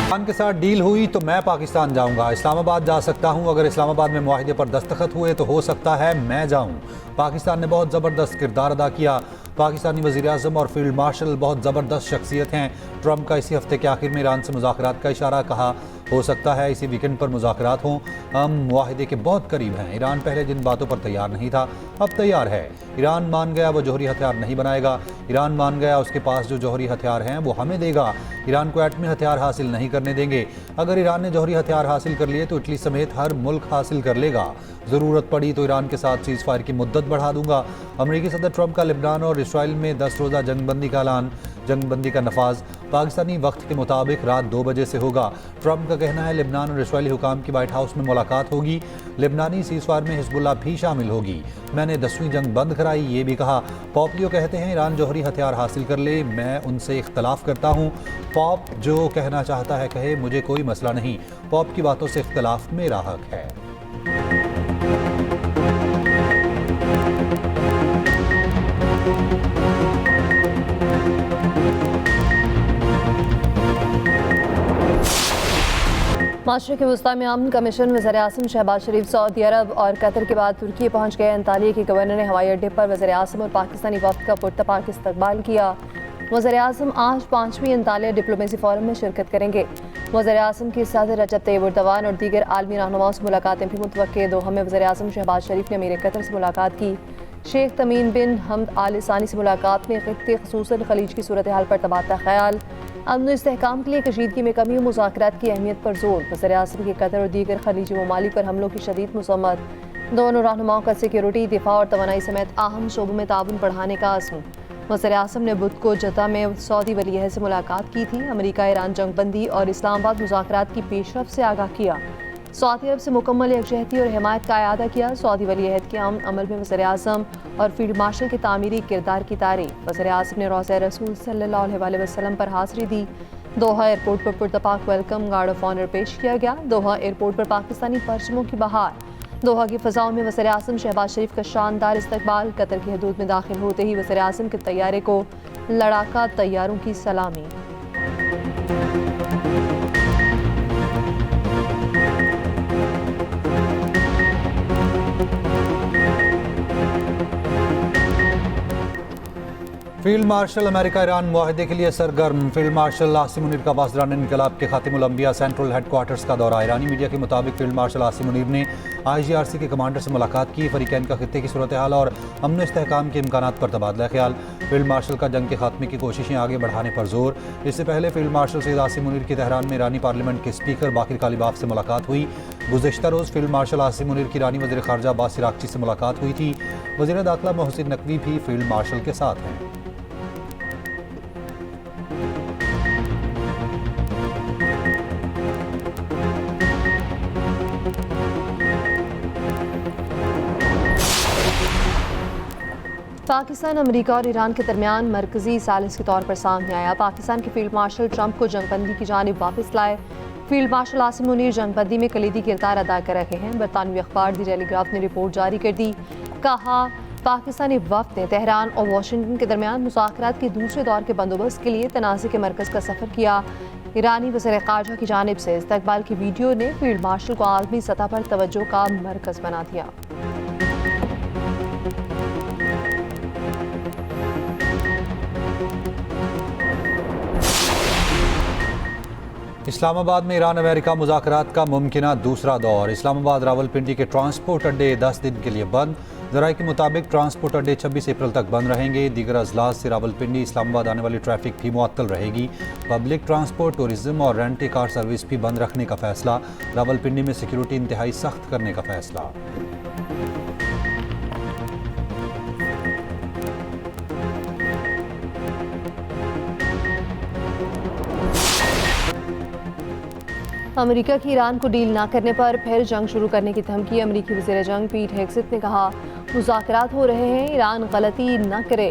Iran के साथ deal हुई तो मैं पाकिस्तान जाऊंगा, इस्लामाबाद जा सकता हूं। अगर इस्लामाबाद में मुआहिदे पर दस्तखत हुए तो हो सकता है मैं जाऊं। पाकिस्तान ने बहुत ज़बरदस्त किरदार अदा किया। पाकिस्तानी वज़ीर-ए-आज़म और फील्ड मार्शल बहुत ज़बरदस्त शख्सियत हैं। ट्रंप का इसी हफ्ते के आखिर में ईरान से मुज़ाकरात का इशारा, कहा हो सकता है इसी वीकेंड पर मुज़ाकरात हों। हम मुआहिदे के बहुत करीब हैं। ईरान पहले जिन बातों पर तैयार नहीं था अब तैयार है। ईरान मान गया वो जौहरी हथियार नहीं बनाएगा। ईरान मान गया उसके पास जो जौहरी हथियार हैं वो हमें देगा। ईरान को एटमी हथियार हासिल नहीं करने देंगे। अगर ईरान ने जौहरी हथियार हासिल कर लिए तो इटली समेत हर मुल्क हासिल कर लेगा। ज़रूरत पड़ी तो ईरान के साथ सीज़ फायर की मुद्दत बढ़ा दूंगा। अमेरिकी सदर ट्रंप का लेबनान और इसराइल में 10 रोज़ा जंगबंदी का ऐलान। जंगबंदी का नफाज पाकिस्तानी वक्त के मुताबिक रात 2 बजे से होगा। ट्रंप का कहना है लेबनान और इसराइली हुकाम की व्हाइट हाउस में मुलाकात होगी। लेबनानी सीज़ फायर में हिजबुल्लाह भी शामिल होगी। मैंने 10वीं जंग बंद कराई, ये भी कहा। पॉपियो कहते हैं ईरान जौहरी हथियार हासिल कर ले, मैं उनसे इख्तलाफ करता हूँ। पॉप जो कहना चाहता है कहे, मुझे कोई मसला नहीं। पॉप की बातों से इख्तलाफ मेरा हक है। मशरिक़ वस्ता में अमन कमीशन वज़ीर-ए-आज़म शहबाज शरीफ सऊदी अरब और कतर के बाद तुर्की पहुँच गए। अंतालिया के गवर्नर ने हवाई अड्डे पर वज़ीर-ए-आज़म और पाकिस्तानी वफ़द का पुरतपाक इस्तकबाल किया। वज़ीर-ए-आज़म आज 5वीं अंतालिया डिप्लोमेसी फोरम में शिरकत करेंगे। वज़ीर-ए-आज़म के साथ रजब तैयब एर्दोगान और दीगर आलमी रहनुमाओं से मुलाकातें भी मुतवक्के। दोहा में वज़ीर-ए-आज़म शहबाज शरीफ ने अमीर कतर से मुलाकात की। शेख तमीम बिन हमद आल सानी से मुलाकात में खित्ते ख़ुसूसन खलीज की सूरत हाल पर तबादला ख्याल। अमन इस्तेहकाम के लिए कशीदगी में कमी और मुज़ाकरात की अहमियत पर जोर। वज़ीर-ए-आज़म के कतर और दीगर खलीजी ममालिक पर हमलों की शदीद मज़म्मत। दोनों रहनुमाओं का सिक्योरिटी, दिफा और तवानाई समेत अहम शोबों में ताउन बढ़ाने का अज़्म। वज़ीर-ए-आज़म ने बुध को जद्दा में सऊदी वली-ए-अहद से मुलाकात की थी। अमेरिका ईरान जंगबंदी और इस्लामाबाद मुज़ाकरात की पेशरफ से आगाह किया। सऊदी अरब से मुकम्मल यकजहती और हिमायत का अयादा किया। सऊदी वली-ए-अहद के अमन अमल में वज़ीर-ए-आज़म और फील्ड मार्शल के तामीरी किरदार की तारीफ। वज़ीर-ए-आज़म ने रोज़ा रसूल सल्लल्लाहु अलैहि वसल्लम पर हाज़िरी दी। दोहा एयरपोर्ट पर पुरतपाक वेलकम गार्ड ऑफ ऑनर पेश किया गया। दोहा एयरपोर्ट पर पाकिस्तानी परचमों की बहार। दोहा की फ़ज़ाओं में वज़ीर-ए-आज़म शहबाज शरीफ का शानदार इस्तकबाल। कतर की हदूद में दाखिल होते ही वज़ीर-ए-आज़म के तैयारे को लड़ाका तैयारों की सलामी। फील्ड मार्शल अमेरिका ईरान मुआहिदे के लिए सरगर्म। फील्ड मार्शल आसिम मुनीर का बाज़रान इनकलाब के खातिमुल अंबिया सेंट्रल हेडक्वार्टर्स का दौरा। ईरानी मीडिया के मुताबिक फील्ड मार्शल आसिम मुनीर ने IGRC के कमांडर से मुलाकात की। फरीकैन का खित्ते की सूरत हाल और अमन इस्तेहकाम के इम्कानात पर तबादला ख्याल। फील्ड मार्शल का जंग के खात्मे की कोशिशें आगे बढ़ाने पर जोर। इससे पहले फील्ड मार्शल सैयद आसिम मुनीर की तेहरान में ईरानी पार्लियामेंट के स्पीकर बाकिर कालिबाफ से मुलाकात हुई। गुज़िश्ता रोज़ फील्ड मार्शल आसिम मुनीर की ईरानी वज़ीर ख़ारजा अब्बास इराक़ची से मुलाकात हुई थी। वज़ीर दाखिला मोहसिन नकवी भी फील्ड मार्शल के साथ हैं। पाकिस्तान, अमेरिका और ईरान के दरमियान मरकजी सालिस के तौर पर सामने आया। पाकिस्तान के फील्ड मार्शल ट्रंप को जंगबंदी की जानिब वापस लाए। फील्ड मार्शल आसिम मुनीर जंगबंदी में कलीदी किरदार अदा कर रहे हैं। बरतानवी अखबार दी टेलीग्राफ ने रिपोर्ट जारी कर दी। कहा पाकिस्तानी वफ़द ने तेहरान और वाशिंगटन के दरमियान मुज़ाकरात के दूसरे दौर के बंदोबस्त के लिए तनाज़े के मरकज़ का सफ़र किया। ईरानी वज़ीर ख़ारजा की जानिब से इस्तकबाल की वीडियो ने फील्ड मार्शल को आलमी सतह पर तवज्जो का मरकज़ बना दिया। इस्लामाबाद में ईरान अमेरिका मुज़ाकरात का मुमकिना दूसरा दौर। इस्लामाबाद रावलपिंडी के ट्रांसपोर्ट अड्डे 10 दिन के लिए बंद। ज़राए के मुताबिक ट्रांसपोर्ट अड्डे 26 अप्रैल तक बंद रहेंगे। दीगर अजलास से रावलपिंडी इस्लामाबाद आने वाली ट्रैफिक भी मुअत्तल रहेगी। पब्लिक ट्रांसपोर्ट, टूरिज्म और रेंट ए कार सर्विस भी बंद रखने का फैसला। रावलपिंडी में सिक्योरिटी इंतहाई सख्त करने का फैसला। अमेरिका की ईरान को डील ना करने पर फिर जंग शुरू करने की धमकी। अमेरिकी वज़ीर जंग पीट हेगसेथ ने कहा मुज़ाकरात हो रहे हैं, ईरान गलती ना करे,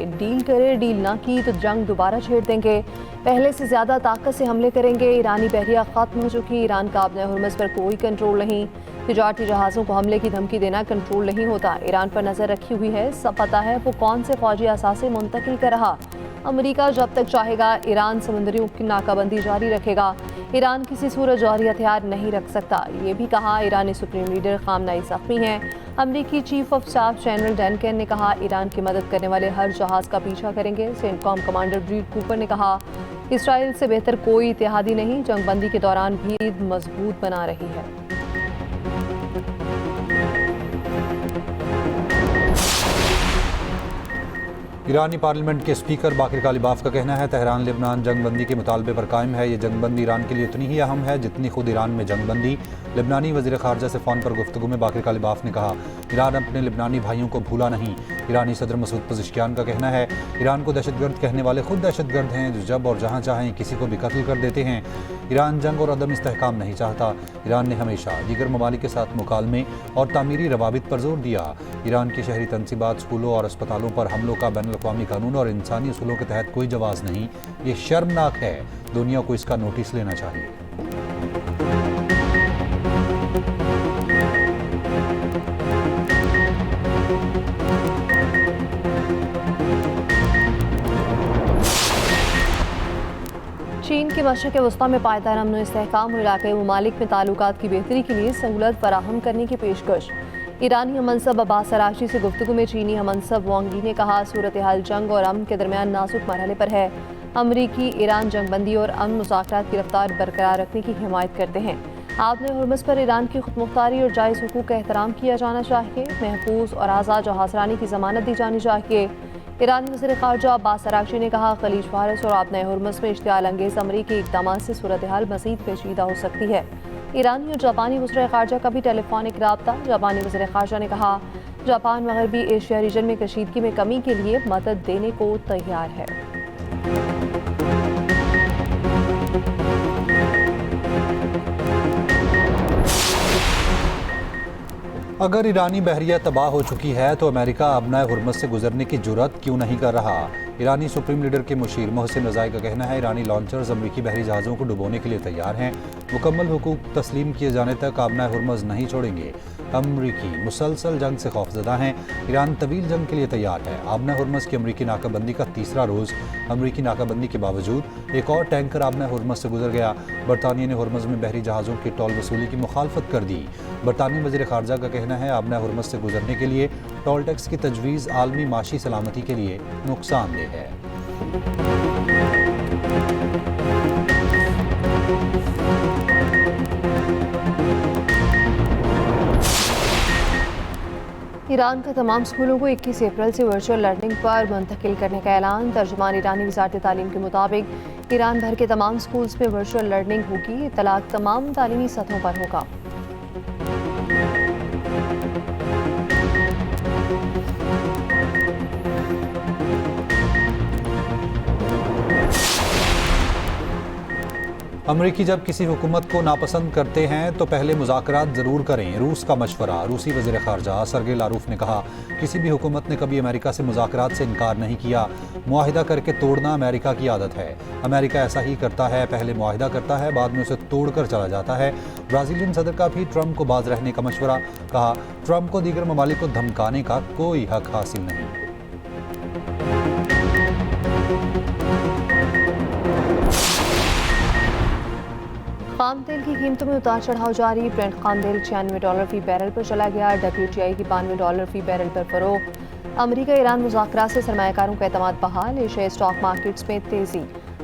डील ना की तो जंग दोबारा छेड़ देंगे, पहले से ज़्यादा ताकत से हमले करेंगे। ईरानी बहरिया ख़त्म हो चुकी, ईरान का अपने हुर्मस पर कोई कंट्रोल नहीं। तिजारती जहाज़ों को हमले की धमकी देना कंट्रोल नहीं होता। ईरान पर नज़र रखी हुई है, सब पता है वो कौन से फौजी असासे मुंतकिल कर रहा। अमेरिका जब तक चाहेगा ईरान समुद्रियों की नाकाबंदी जारी रखेगा। ईरान किसी सूरत जौहरी हथियार नहीं रख सकता। ये भी कहा ईरानी सुप्रीम लीडर खामनाई जख्मी हैं। अमरीकी chief of staff general Duncan ने कहा ईरान की मदद करने वाले हर जहाज का पीछा करेंगे। सेंटकॉम कमांडर ब्रीड कूपर ने कहा इसराइल से बेहतर कोई इत्तेहादी नहीं, जंगबंदी के दौरान भी मजबूत बना रही है। ईरानी पार्लियामेंट के स्पीकर बाकिर कालिबाफ का कहना है तेहरान लेबनान जंगबंदी के मुतालबे पर कायम है। ये जंगबंदी ईरान के लिए उतनी ही अहम है जितनी खुद ईरान में जंगबंदी। लेबनानी वज़ीर ख़ारजा से फ़ोन पर गुफ्तगू में बाकिर कालिबाफ ने कहा ईरान अपने लेबनानी भाइयों को भूला नहीं। ईरानी सदर मसूद पज़ेश्कियान का कहना है ईरान को दहशतगर्द कहने वाले खुद दहशतगर्द हैं जो जब और जहाँ चाहें किसी को भी कत्ल कर देते हैं। ईरान जंग और अदम इस्तेहकाम नहीं चाहता। ईरान ने हमेशा दीगर ममालिक के साथ मुकालमे और तामीरी रवाबित पर जोर दिया। ईरान की शहरी तनसीबात, स्कूलों और अस्पतालों पर हमलों का बैनुल-अक़वामी कानून और इंसानी उसूलों के तहत कोई जवाज़ नहीं। ये शर्मनाक है। दुनिया को इसका नोटिस लेना चाहिए। चीन के मशरक़ वस्ता में पायदार अमन और इस्तेहकाम और इलाक़ाई ममालिक में ताल्लुकात की बेहतरी के लिए सहूलत फराहम करने की पेशकश। ईरानी हमनसब अब्बास अरागची से गुफ्तगू में चीनी हमनसब वांग यी ने कहा सूरत हाल जंग और अमन के दरमियान नाजुक मरहले पर है। अमरीकी ईरान जंगबंदी और अमन मुज़ाकरात की रफ्तार बरकरार रखने की हिमायत करते हैं। आबने हुर्मुज़ पर ईरान की खुदमुख्तारी और जायज़ हुकूक का एहतराम किया जाना चाहिए। महफूज और आज़ाद जहाज़रानी की ज़मानत दी जानी चाहिए। ईरानी वज़ीर ख़ारजा अब्बास अरागची ने कहा खलीज फारस और आबने हुर्मुज़ में इश्तियाल अंगेज़ अमरीकी इक़दाम से सूरत हाल मज़ीद पेचीदा हो सकती है। ईरानी और जापानी वज़ीर ख़ारजा का भी टेलीफोनिक रब्ता। जापानी वज़ीर ख़ारजा ने कहा जापान मग़रबी एशिया रीजन में कशीदगी में कमी के लिए मदद देने को तैयार है। अगर ईरानी बहरिया तबाह हो चुकी है तो अमेरिका अबनाए हुर्मुज़ से गुजरने की जुर्रत क्यों नहीं कर रहा। ईरानी सुप्रीम लीडर के मुशीर मोहसिन रज़ाई का कहना है ईरानी लॉन्चर्स अमरीकी बहरी जहाज़ों को डुबोने के लिए तैयार हैं। मुकम्मल हुकूक तस्लीम किए जाने तक अबनाए हुर्मुज़ नहीं छोड़ेंगे। अमरीकी मुसलसल जंग से खौफजदा हैं। ईरान तवील जंग के लिए तैयार है। आबनाए हुर्मुज़ की अमरीकी नाकाबंदी का तीसरा रोज़। अमरीकी नाकाबंदी के बावजूद एक और टैंकर आबनाए हुर्मुज़ से गुजर गया। बरतानिया ने हुर्मुज़ में बहरी जहाज़ों की टोल वसूली की मुखालफत कर दी। बरतानी वज़ीर ख़ारजा का कहना है आबनाए हुर्मुज़ से गुजरने के लिए टोल टैक्स की तजवीज़ आलमी माशी सलामती के लिए नुकसानदेह है। ईरान का तमाम स्कूलों को 21 अप्रैल से वर्चुअल लर्निंग पर मुंतकिल करने का ऐलान। तर्जुमान ईरानी वज़ारत तालीम के मुताबिक ईरान भर के तमाम स्कूल्स में वर्चुअल लर्निंग होगी। इत्तलाक तमाम तालीमी सतहों पर होगा। अमरीकी जब किसी हुकूमत को नापसंद करते हैं तो पहले मुज़ाकरात ज़रूर करें। रूस का मशवरा। रूसी वज़ीर ख़ारजा सरगे लारूफ ने कहा किसी भी हुकूमत ने कभी अमेरिका से मुज़ाकरात से इनकार नहीं किया। मुआहिदा करके तोड़ना अमेरिका की आदत है। अमेरिका ऐसा ही करता है, पहले मुआहिदा करता है, बाद में उसे तोड़ कर चला जाता है। ब्राज़ीलियन सदर का भी ट्रंप को बाज रहने का मशवरा। कहा ट्रंप को दीगर ममालिक को धमकाने का कोई हक हासिल नहीं। खाम तेल की कीमतों में उतार चढ़ाव जारी। ब्रेंट खाम तेल $96 फी बैरल पर चला गया। WTI की $92 फी बैरल पर फरोख्त। अमरीका ईरान मुज़ाकरात से सरमायाकारों का एतमाद बहाल। एशियाई स्टॉक मार्केट्स में तेजी।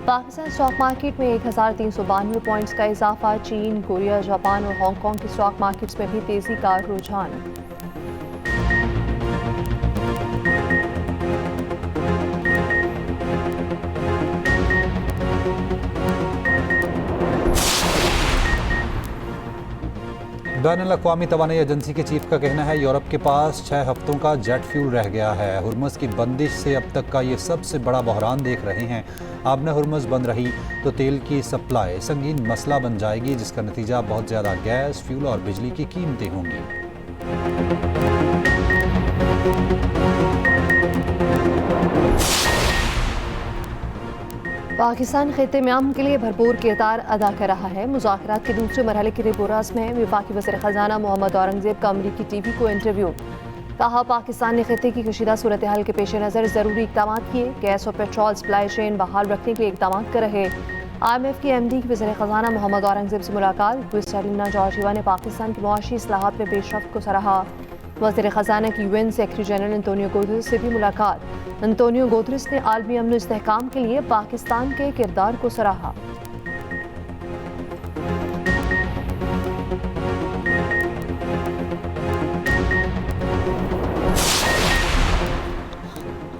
पाकिस्तान स्टॉक मार्केट में 1392 पॉइंट्स का इजाफा। चीन, कोरिया, जापान और हांगकॉन्ग के स्टॉक मार्केट्स में भी तेजी का रुझान। बैनुल-अक़वामी तवानाई एजेंसी के चीफ का कहना है यूरोप के पास 6 हफ्तों का जेट फ्यूल रह गया है। हुर्मुज़ की बंदिश से अब तक का ये सबसे बड़ा बहरान देख रहे हैं। आबना हुर्मुज़ बंद रही तो तेल की सप्लाई संगीन मसला बन जाएगी जिसका नतीजा बहुत ज़्यादा गैस, फ्यूल और बिजली की कीमतें होंगी। पाकिस्तान खित्ते में अमन के लिए भरपूर किरदार अदा कर रहा है। मुज़ाकरात के दूसरे मरहले के रिपोरास में वफाकी वज़ीर ख़ज़ाना मोहम्मद औरंगज़ेब का अमरीकी टीवी को इंटरव्यू। कहा पाकिस्तान ने खित्ते की कशीदा सूरत हाल के पेश नज़र ज़रूरी इक़दाम किए। गैस और पेट्रोल सप्लाई चेन बहाल रखने के लिए इक़दाम कर रहे। IMF की MD की वज़ीर ख़ज़ाना मोहम्मद औरंगज़ेब से मुलाकात। क्रिस्टालिना जॉर्जिवा ने पाकिस्तान की मुआशी इस्लाहात में पेशरफ्त को सराहा। वज़ीर ख़ज़ाना की UN secretary general Antonio Guterres से भी मुलाकात। एंटोनियो गुतेरेस ने आलमी अमन इस्तेहकाम के लिए पाकिस्तान के किरदार को सराहा।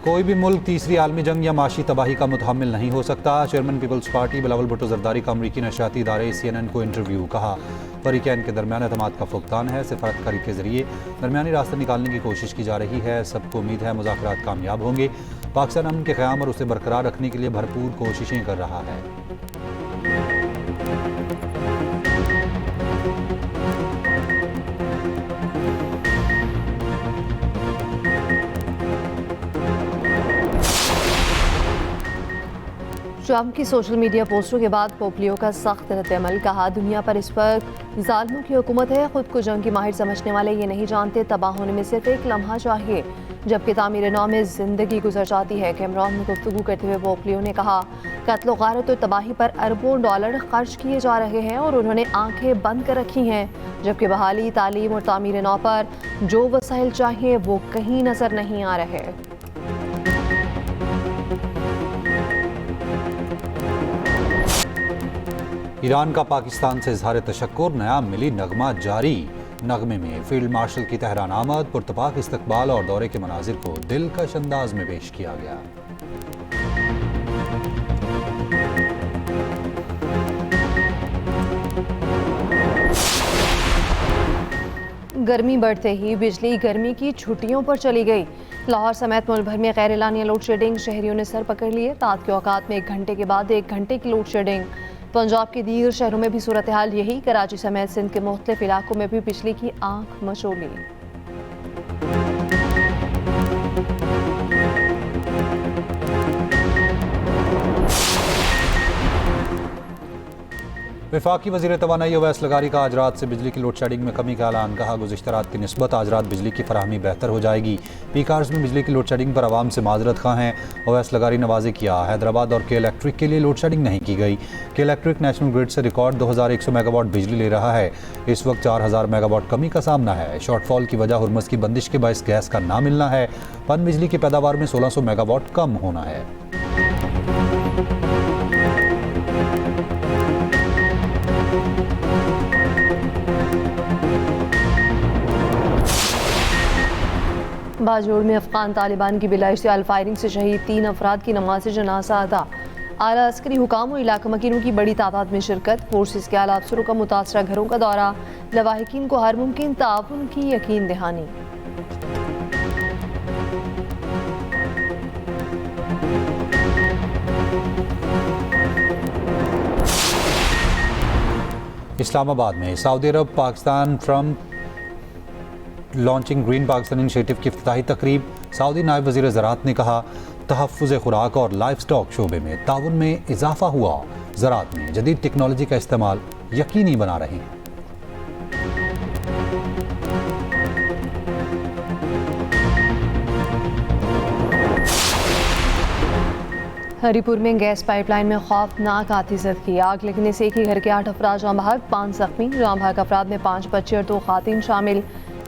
कोई भी मुल्क तीसरी आलमी जंग या माशी तबाही का मुतहम्मिल नहीं हो सकता। चेयरमैन पीपल्स पार्टी बिलावल भुट्टो जरदारी का अमरीकी नशरियाती इदारे CNN को इंटरव्यू। कहा, फरीकैन के दरमियान एतमाद का फुकदान है। सिफारतकारी के जरिए दरमियानी रास्ता निकालने की कोशिश की जा रही है। सबको उम्मीद है मुज़ाकरात कामयाब होंगे। पाकिस्तान अमन के क़याम और उसे बरकरार रखने के लिए भरपूर कोशिशें कर रहा है। ट्रंप की सोशल मीडिया पोस्टों के बाद पोम्पियो का सख्त रद्द-ए-अमल। कहा, दुनिया पर इस वक्त जालिमों की हुकूमत है। खुद को जंग की माहिर समझने वाले ये नहीं जानते तबाह होने में सिर्फ एक लम्हा चाहिए जबकि तामीर नौ में जिंदगी गुजर जाती है। कैमरून में गुफ्तगू करते हुए पोम्पियो ने कहा, कत्ल गारत और तबाही पर अरबों डॉलर खर्च किए जा रहे हैं और उन्होंने आंखें बंद कर रखी हैं, जबकि बहाली, तालीम और तामीर नौ पर जो वसाइल चाहिए वो कहीं नजर नहीं आ रहे। ईरान का पाकिस्तान से इजहार तशक्कुर, नया मिली नगमा जारी। नगमे में फील्ड मार्शल की तेहरान आमद, पुरतपाक इस्तकबाल और दौरे के मनाजिर को दिलकश अंदाज में पेश किया गया। गर्मी बढ़ते ही बिजली गर्मी की छुट्टियों पर चली गई। लाहौर समेत मुल्क भर में गैर एलानिया लोड शेडिंग, शहरियों ने सर पकड़ लिए। रात के औकात में 1 घंटे के बाद 1 घंटे की लोड शेडिंग। पंजाब के दीगर शहरों में भी सूरत हाल यही। कराची समेत सिंध के मुख्तलिफ इलाकों में भी बिजली की आंख मचोली। वफाकी वज़ीर तवानाई ओवैस लगारी का आज रात से बिजली की लोड शेडिंग में कमी का ऐलान। कहा, गुज़िश्ता रात की निस्बत आज रात बिजली की फराहमी बेहतर हो जाएगी। पीक आवर्स में बिजली की लोड शेडिंग पर आवाम से माजरत खां हैं। ओवैस लगारी ने वाज़ेह किया, हैदराबाद और के इलेक्ट्रिक के लिए लोड शेडिंग नहीं की गई। के इलेक्ट्रिक नेशनल ग्रिड से रिकॉर्ड 2100 मेगावाट बिजली ले रहा है। इस वक्त 4000 मेगावाट कमी का सामना है। शॉर्टफॉल की वजह हुर्मुज़ की बंदिश के बायस गैस का ना मिलना है। पन बिजली की पैदावार में 1600 मेगावाट कम होना है। बाजोड़ में अफगान तालिबान की बिलाइश्तियाल फायरिंग से शहीद 3 अफराद की नमाज जनाजा अदा। आला अस्करी हुकाम और इलाका मकीनों की बड़ी तादाद में शिरकत। फोर्सेस के आला अफसरों का मुतासरा घरों का दौरा। लवाहिकीन को हर मुमकिन ताउन की यकीन दहानी। इस्लामाबाद में Saudi Arab Pakistan Trump launching green Pakistan initiative की इफ्तिताही तकरीब। सऊदी नायब वज़ीर ज़राअत ने कहा, तहफ़्फ़ुज़ खुराक और लाइफ स्टॉक शोबे में ताउन में इजाफा हुआ। ज़राअत में जदीद टेक्नोलॉजी का इस्तेमाल यकीनी बना रहे हैं। हरीपुर में गैस पाइपलाइन में खौफनाक आतिशत की आग लगने से एक ही घर के 8 अफराद जाँ बहक, 5 जख्मी। जाँ बहक अफराद में 5 बच्चे और 2 खातिन शामिल।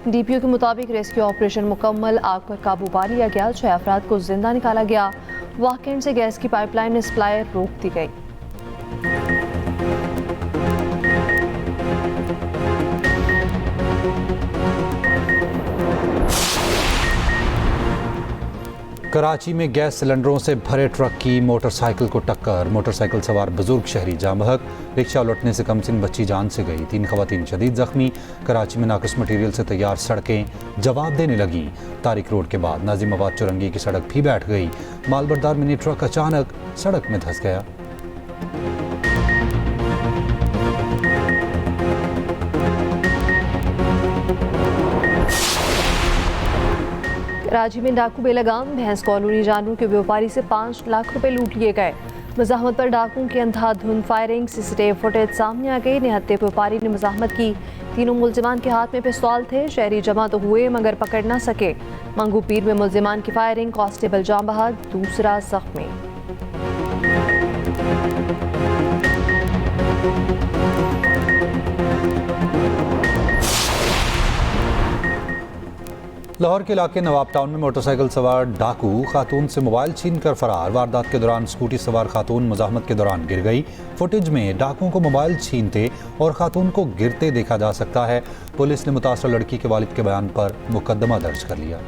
DPO के मुताबिक रेस्क्यू ऑपरेशन मुकम्मल, आग पर काबू पा लिया गया। 6 अफराद को जिंदा निकाला गया। वाक़े से गैस की पाइपलाइन में सप्लाई रोक दी गई। कराची में गैस सिलेंडरों से भरे ट्रक की मोटरसाइकिल को टक्कर। मोटरसाइकिल सवार बुजुर्ग शहरी जाँ बहक, रिक्शा उलटने से कमसिन बच्ची जान से गई। 3 खवातीन शदीद जख्मी। कराची में नाक़िस मटीरियल से तैयार सड़कें जवाब देने लगी। तारिक रोड के बाद नाजिमाबाद चुरंगी की सड़क भी बैठ गई। मालबरदार मिनी ट्रक अचानक सड़क में धंस गया। कराची में डाकू बेलगाम, भैंस कॉलोनी जानवरों के व्यापारी से 5 लाख रुपए लूट लिए गए। मज़ाहमत पर डाकुओं की अंधाधुंध फायरिंग, CCTV फुटेज सामने आ गई। निहत्ते व्यापारी ने मज़ाहमत की। तीनों मुलजिमान के हाथ में पिस्तौल थे। शहरी जमा तो हुए मगर पकड़ न सके। मंगू पीर में मुलजिमान की फायरिंग, कांस्टेबल जाँ बहक, दूसरा जख्मी। लाहौर के इलाके नवाब टाउन में मोटरसाइकिल सवार डाकू खातून से मोबाइल छीन कर फरार। वारदात के दौरान स्कूटी सवार खातून मुजाहमत के दौरान गिर गई। फुटेज में डाकुओं को मोबाइल छीनते और खातून को गिरते देखा जा सकता है। पुलिस ने मुतासर लड़की के वालिद के बयान पर मुकदमा दर्ज कर लिया।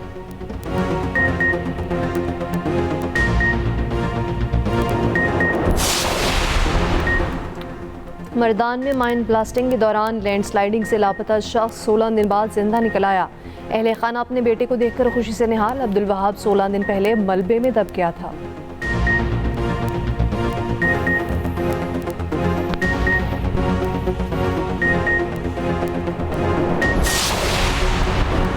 मर्दान में माइन ब्लास्टिंग के दौरान लैंडस्लाइडिंग से लापता शख्स 16 दिन बाद जिंदा निकल आया। अहले खाना अपने बेटे को देखकर खुशी से निहाल। अब्दुल वहाब 16 दिन पहले मलबे में दब गया था।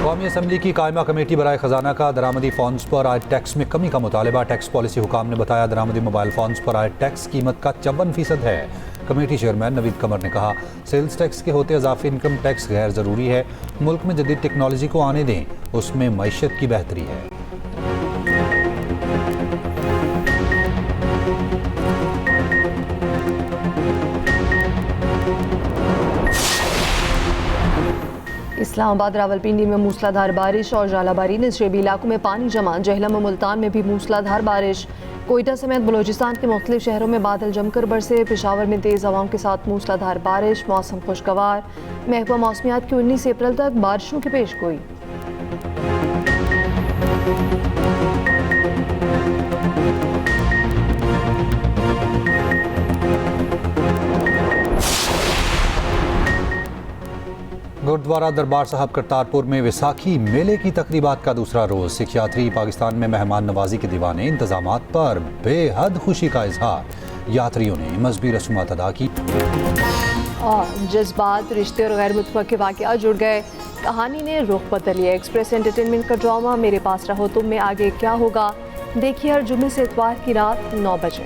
कौमी असम्बली की कायमा कमेटी बराए खजाना का दरामदी फ़ोन्स पर आए टैक्स में कमी का मुतालबा। टैक्स पॉलिसी हुकाम ने बताया दरामदी मोबाइल फ़ोन्स पर आए टैक्स कीमत का 54% है। कमेटी चेयरमैन नवीद कमर ने कहा सेल्स टैक्स के होते इजाफी इनकम टैक्स गैर ज़रूरी है। मुल्क में जदीद टेक्नोलॉजी को आने दें, उसमें मईशत की बेहतरी है। इस्लामाबाद रावलपिंडी में मूसलाधार बारिश और जालाबारी। नशेबी इलाकों में पानी जमा। जहलम और मुल्तान में भी मूसलाधार बारिश। कोयटा समेत बलोचिस्तान के मुख्तलिफ शहरों में बादल जमकर बरसे। पेशावर में तेज़ हवाओं के साथ मूसलाधार बारिश। मौसम खुशगवार। महकमा मौसमियात की 19 अप्रैल तक बारिशों की पेशगोई। गुरुद्वारा दरबार साहब करतारपुर में वैसाखी मेले की तकरीबात का दूसरा रोज़। सिख यात्री पाकिस्तान में मेहमान नवाजी के दीवाने। इंतजामात पर बेहद खुशी का इजहार। यात्रियों ने मजहबी रस्मात अदा की और जज्बात, रिश्ते और गैर मुतवक्के वाक़यात जुड़ गए। कहानी ने रुख बदल लिया। एक्सप्रेस एंटरटेनमेंट का ड्रामा मेरे पास रहो तुम में आगे क्या होगा, देखिए हर जुम्मे से इतवार की रात 9 बजे।